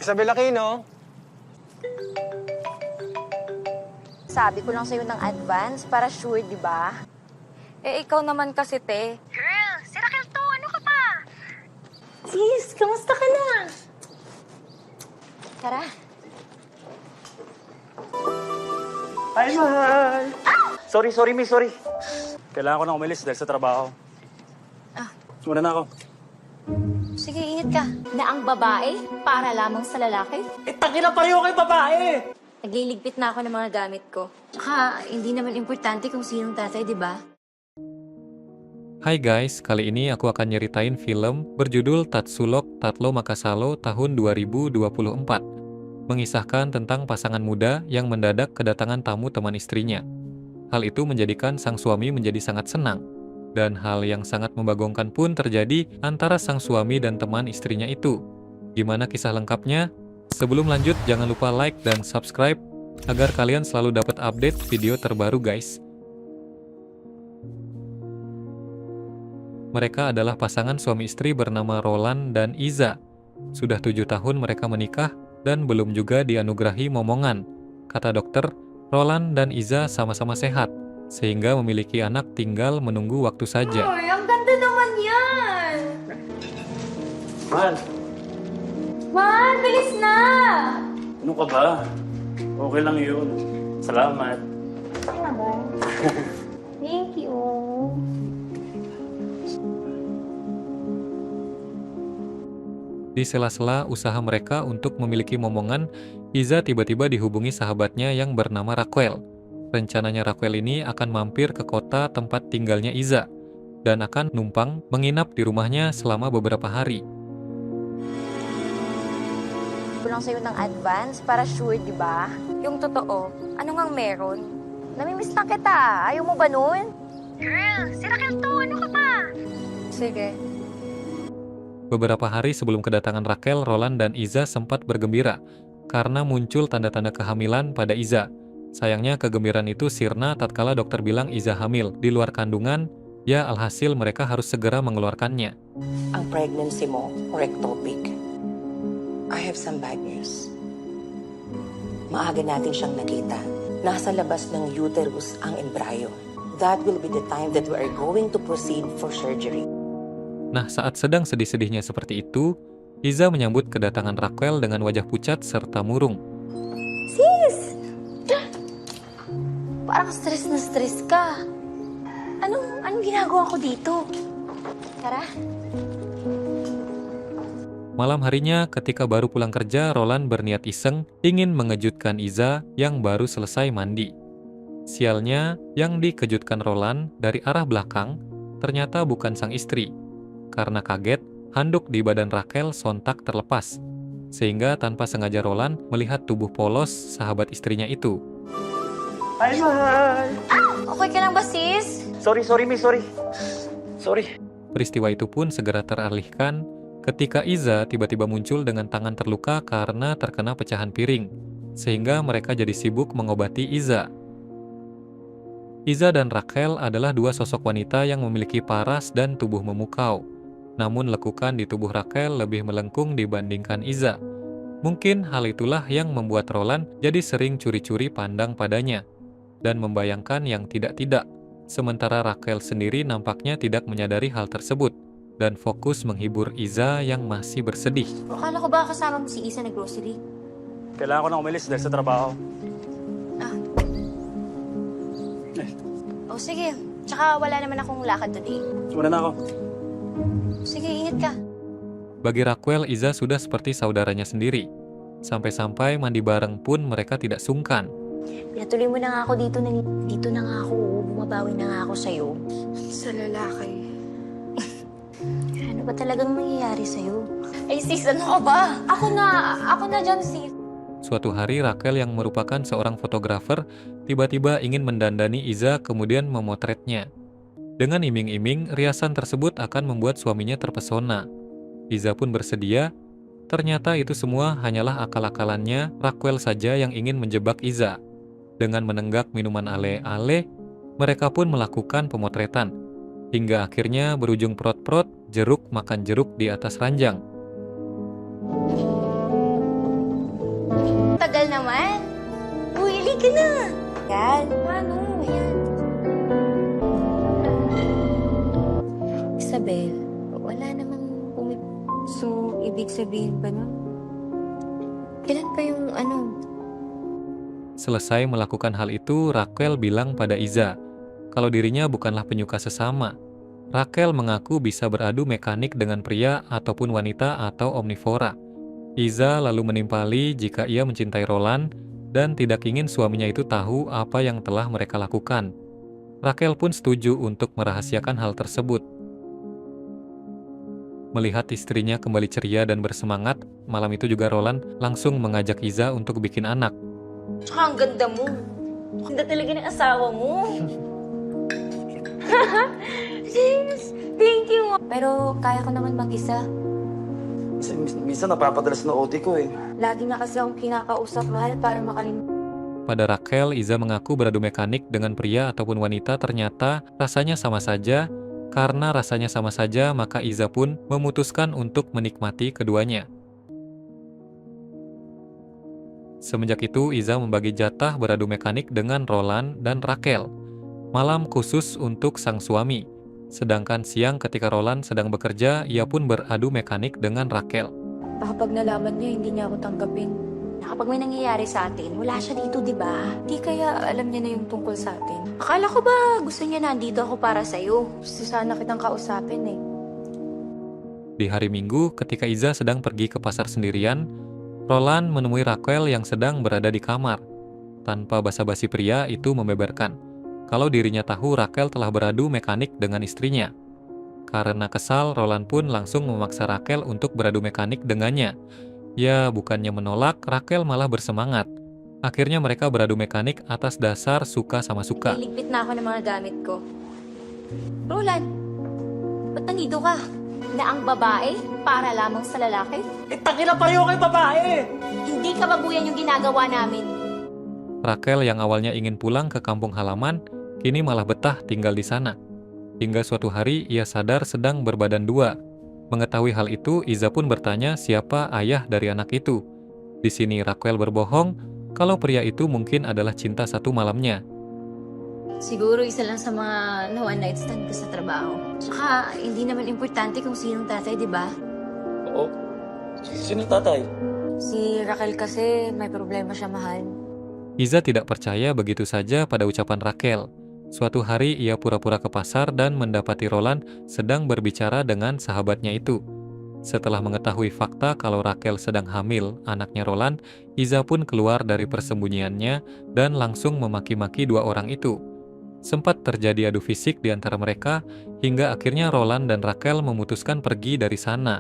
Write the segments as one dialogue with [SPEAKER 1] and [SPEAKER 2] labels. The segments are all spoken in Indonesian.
[SPEAKER 1] Isabel Aquino?
[SPEAKER 2] Sabi ko lang sa'yo ng advance para sure, di ba?
[SPEAKER 3] Eh, ikaw naman kasi, te.
[SPEAKER 2] Girl, si Raquel to. Ano ka pa? Sis, kamusta ka na? Tara.
[SPEAKER 4] Hi, mahal! Sorry, miss, sorry. Kailangan ko na umalis dahil sa trabaho. Muna na ako.
[SPEAKER 2] Sige, ingat ka. Na ang babae para lamang sa lalaki?
[SPEAKER 4] Eh, tangina pareho kay babae!
[SPEAKER 2] Nagliligpit na ako ng mga gamit ko. Tsaka, hindi naman importante kung sinong tatay, di ba?
[SPEAKER 5] Hai guys, kali ini aku akan nyeritain film berjudul Tatsulok Tatlo Makasalo tahun 2024. Mengisahkan tentang pasangan muda yang mendadak kedatangan tamu teman istrinya. Hal itu menjadikan sang suami menjadi sangat senang. Dan hal yang sangat membagongkan pun terjadi antara sang suami dan teman istrinya itu. Gimana kisah lengkapnya? Sebelum lanjut, jangan lupa like dan subscribe agar kalian selalu dapat update video terbaru guys. Mereka adalah pasangan suami istri bernama Roland dan Iza. Sudah 7 tahun mereka menikah dan belum juga dianugerahi momongan. Kata dokter, Roland dan Iza sama-sama sehat, sehingga memiliki anak tinggal menunggu waktu saja.
[SPEAKER 2] Ay, ang ganda naman yan!
[SPEAKER 4] Mahal,
[SPEAKER 2] Man, bilis na!
[SPEAKER 4] ano ka ba? Okay lang yun. Salamat.
[SPEAKER 2] Thank you.
[SPEAKER 5] Di sela-sela usaha mereka untuk memiliki momongan, Iza tiba-tiba dihubungi sahabatnya yang bernama Raquel. Rencananya Raquel ini akan mampir ke kota tempat tinggalnya Iza dan akan numpang menginap di rumahnya selama beberapa hari.
[SPEAKER 2] Ko lang sa'yo ng advance para sure, di ba?
[SPEAKER 3] Yung totoo, ano ngang meron?
[SPEAKER 2] Namimiss lang kita. Ayaw mo ba nun? Girl, si Raquel to. Ano ka pa?
[SPEAKER 3] Sige.
[SPEAKER 5] Beberapa hari sebelum kedatangan Raquel, Roland dan Iza sempat bergembira karena muncul tanda-tanda kehamilan pada Iza. Sayangnya kegembiraan itu sirna tatkala dokter bilang Iza hamil di luar kandungan, ya alhasil mereka harus segera mengeluarkannya.
[SPEAKER 6] Ang pregnancy mo, rectopic. I have some bad news. Maaga natin siyang nakita. Nasa labas ng uterus ang embryo. That will be the time that we are going to proceed for surgery.
[SPEAKER 5] Nah, saat sedang sedih-sedihnya seperti itu, Iza menyambut kedatangan Raquel dengan wajah pucat serta murung.
[SPEAKER 2] Sis! Parang stress na stress ka. Anong ginagawa ko dito? Tara.
[SPEAKER 5] Malam harinya, ketika baru pulang kerja, Roland berniat iseng ingin mengejutkan Iza yang baru selesai mandi. Sialnya, yang dikejutkan Roland dari arah belakang ternyata bukan sang istri. Karena kaget, handuk di badan Raquel sontak terlepas. Sehingga tanpa sengaja Roland melihat tubuh polos sahabat istrinya itu.
[SPEAKER 4] Hi, mahal!
[SPEAKER 2] Okay ka lang ba, sis?
[SPEAKER 4] Sorry, miss, sorry. Sorry.
[SPEAKER 5] Peristiwa itu pun segera teralihkan ketika Iza tiba-tiba muncul dengan tangan terluka karena terkena pecahan piring, sehingga mereka jadi sibuk mengobati Iza. Iza dan Raquel adalah dua sosok wanita yang memiliki paras dan tubuh memukau. Namun lekukan di tubuh Raquel lebih melengkung dibandingkan Iza. Mungkin hal itulah yang membuat Roland jadi sering curi-curi pandang padanya dan membayangkan yang tidak-tidak. Sementara Raquel sendiri nampaknya tidak menyadari hal tersebut dan fokus menghibur Iza yang masih bersedih.
[SPEAKER 2] Akala ko ba kasama mo si Isa na grocery?
[SPEAKER 4] Kailangan ko na umalis dahil sa trabaho.
[SPEAKER 2] O sige. Tsaka wala naman akong lakad today.
[SPEAKER 4] Muna na ako.
[SPEAKER 2] Sige, ingat ka.
[SPEAKER 5] Bagi Raquel, Iza sudah seperti saudaranya sendiri. Sampai-sampai mandi bareng pun mereka tidak sungkan.
[SPEAKER 2] Pinatuloy mo na nga ako dito na nga ako. Bumabawi na nga ako sa'yo.
[SPEAKER 3] Sa lalaki.
[SPEAKER 2] Ano ba talagang nangyayari sa'yo? Ay sis, ano ka ba? Ako na dyan sis.
[SPEAKER 5] Suatu hari Raquel yang merupakan seorang fotografer tiba-tiba ingin mendandani Iza kemudian memotretnya. Dengan iming-iming, riasan tersebut akan membuat suaminya terpesona. Iza pun bersedia. Ternyata itu semua hanyalah akal-akalannya Raquel saja yang ingin menjebak Iza. Dengan menenggak minuman ale-ale, mereka pun melakukan pemotretan. Hingga akhirnya berujung prot-prot, jeruk makan jeruk di atas ranjang.
[SPEAKER 2] tagal naman. Uy, ili ka na. Yan.
[SPEAKER 3] Ano?
[SPEAKER 2] Ayan. Isabel, wala namang
[SPEAKER 3] So, ibig sabihin ba nun?
[SPEAKER 2] Kailan pa yung
[SPEAKER 5] Selesai melakukan hal itu, Raquel bilang pada Iza kalau dirinya bukanlah penyuka sesama. Raquel mengaku bisa beradu mekanik dengan pria ataupun wanita atau omnivora. Iza lalu menimpali jika ia mencintai Roland dan tidak ingin suaminya itu tahu apa yang telah mereka lakukan. Raquel pun setuju untuk merahasiakan hal tersebut. Melihat istrinya kembali ceria dan bersemangat, malam itu juga Roland langsung mengajak Iza untuk bikin anak.
[SPEAKER 2] Tsaka ang ganda mo. Ganda talaga ng asawa mo. James, thank you.
[SPEAKER 3] Pero kaya ko naman mag-isa.
[SPEAKER 4] Minsan napapadalas na OT ko eh.
[SPEAKER 3] Lagi na kasi akong kinakausap, mahal, para makalimutan.
[SPEAKER 5] Pada Raquel, Iza mengaku beradu mekanik dengan pria ataupun wanita ternyata rasanya sama saja. Karena rasanya sama saja, maka Iza pun memutuskan untuk menikmati keduanya. Semenjak itu, Iza membagi jatah beradu mekanik dengan Roland dan Raquel. Malam khusus untuk sang suami. Sedangkan siang ketika Roland sedang bekerja, ia pun beradu mekanik dengan Raquel.
[SPEAKER 3] Baka pag nalaman niya, hindi niya ako tanggapin.
[SPEAKER 2] Kapag may nangyayari sa atin, wala siya dito, di ba?
[SPEAKER 3] Di kaya alam niya na yung tungkol sa atin.
[SPEAKER 2] Akala ko ba gusto niya nandito ako para sa'yo?
[SPEAKER 3] Gusto sana kitang kausapin eh.
[SPEAKER 5] Di hari Minggu, ketika Iza sedang pergi ke pasar sendirian, Roland menemui Raquel yang sedang berada di kamar. Tanpa basa-basi, pria itu membeberkan kalau dirinya tahu Raquel telah beradu mekanik dengan istrinya. Karena kesal, Roland pun langsung memaksa Raquel untuk beradu mekanik dengannya. Ya, bukannya menolak, Raquel malah bersemangat. Akhirnya mereka beradu mekanik atas dasar suka sama suka.
[SPEAKER 2] Iligpit na ako ng mga gamit ko. Roland, ba't nandito ka? Na ang babae para lamang sa lalaki?
[SPEAKER 4] Tangina pareho kayo babae!
[SPEAKER 2] Hindi kababuyan yung ginagawa namin.
[SPEAKER 5] Raquel yang awalnya ingin pulang ke kampung halaman, kini malah betah tinggal di sana. Hingga suatu hari ia sadar sedang berbadan dua. Mengetahui hal itu, Iza pun bertanya siapa ayah dari anak itu. Di sini Raquel berbohong kalau pria itu mungkin adalah cinta satu malamnya.
[SPEAKER 2] Siguro isa lang sa mga one night stand ko sa trabaho. Tsaka, hindi naman importante kung sinong tatay, di ba?
[SPEAKER 4] Oo. Sino tatay?
[SPEAKER 3] Si Raquel kasi may problema siya, mahal.
[SPEAKER 5] Iza tidak percaya begitu saja pada ucapan Raquel. Suatu hari ia pura-pura ke pasar dan mendapati Roland sedang berbicara dengan sahabatnya itu. Setelah mengetahui fakta kalau Raquel sedang hamil anaknya Roland, Iza pun keluar dari persembunyiannya dan langsung memaki-maki dua orang itu. Sempat terjadi adu fisik di antara mereka, hingga akhirnya Roland dan Raquel memutuskan pergi dari sana.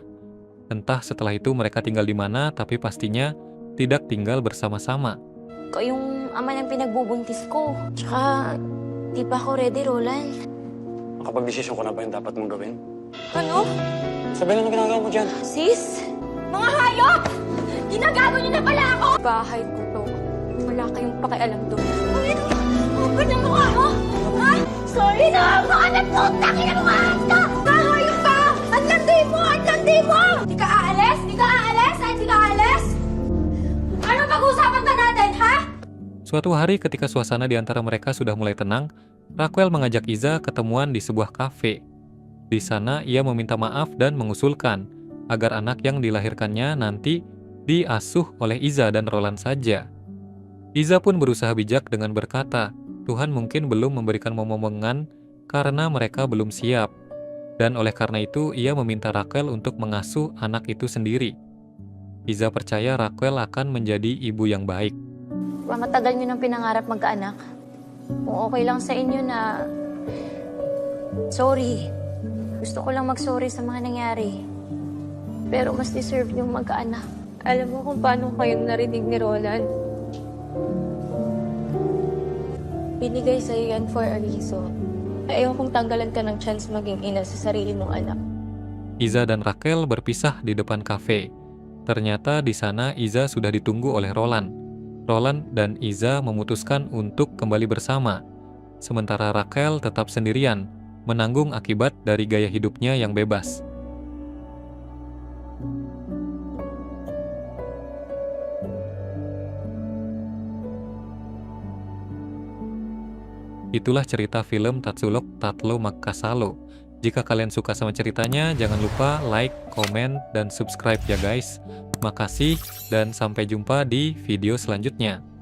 [SPEAKER 5] Entah setelah itu mereka tinggal di mana, tapi pastinya tidak tinggal bersama-sama.
[SPEAKER 2] Ikaw yung ama ng pinagbubuntis ko. Tsaka, di pa ako ready, Roland.
[SPEAKER 4] Nakapag-desisyon ko na ba yung dapat mong gawin?
[SPEAKER 2] Ano?
[SPEAKER 4] Sabihin ano ginagawa mo dyan?
[SPEAKER 2] Sis? Mga hayop! Ginagago niyo na pala ako!
[SPEAKER 3] Bahay ko to. Wala kayong pakialam doon.
[SPEAKER 2] Upad ang mukha mo! Ha? Sorry na! Mga nagputang ina mga hasta! Hayop ka! Ang landi mo! Ang landi mo! Di ka aalis? Di ka aalis? Ay, di ka aalis? Ano pag-uusapan ka natin, ha?
[SPEAKER 5] Suatu hari ketika suasana di antara mereka sudah mulai tenang, Raquel mengajak Iza ketemuan di sebuah kafe. Di sana ia meminta maaf dan mengusulkan agar anak yang dilahirkannya nanti diasuh oleh Iza dan Roland saja. Iza pun berusaha bijak dengan berkata, Tuhan mungkin belum memberikan momongan karena mereka belum siap. Dan oleh karena itu ia meminta Raquel untuk mengasuh anak itu sendiri. Iza percaya Raquel akan menjadi ibu yang baik.
[SPEAKER 2] Matagal niyo nang pinangarap magkaanak. Kung okay lang sa inyo na... Sorry. Gusto ko lang mag-sorry sa mga nangyari. Pero mas deserve niyong magkaanak.
[SPEAKER 3] Alam mo kung paano kayong narinig ni Roland? Binigay sa'yo yan for a reason. Ayaw kong tanggalan ka ng chance maging ina sa sarili mong anak.
[SPEAKER 5] Iza dan Raquel berpisah di depan kafe. Ternyata di sana Iza sudah ditunggu oleh Roland. Roland dan Iza memutuskan untuk kembali bersama. Sementara Raquel tetap sendirian, menanggung akibat dari gaya hidupnya yang bebas. Itulah cerita film Tatsulok Tatlo Makasalo. Jika kalian suka sama ceritanya, jangan lupa like, komen, dan subscribe ya guys. Makasih, dan sampai jumpa di video selanjutnya.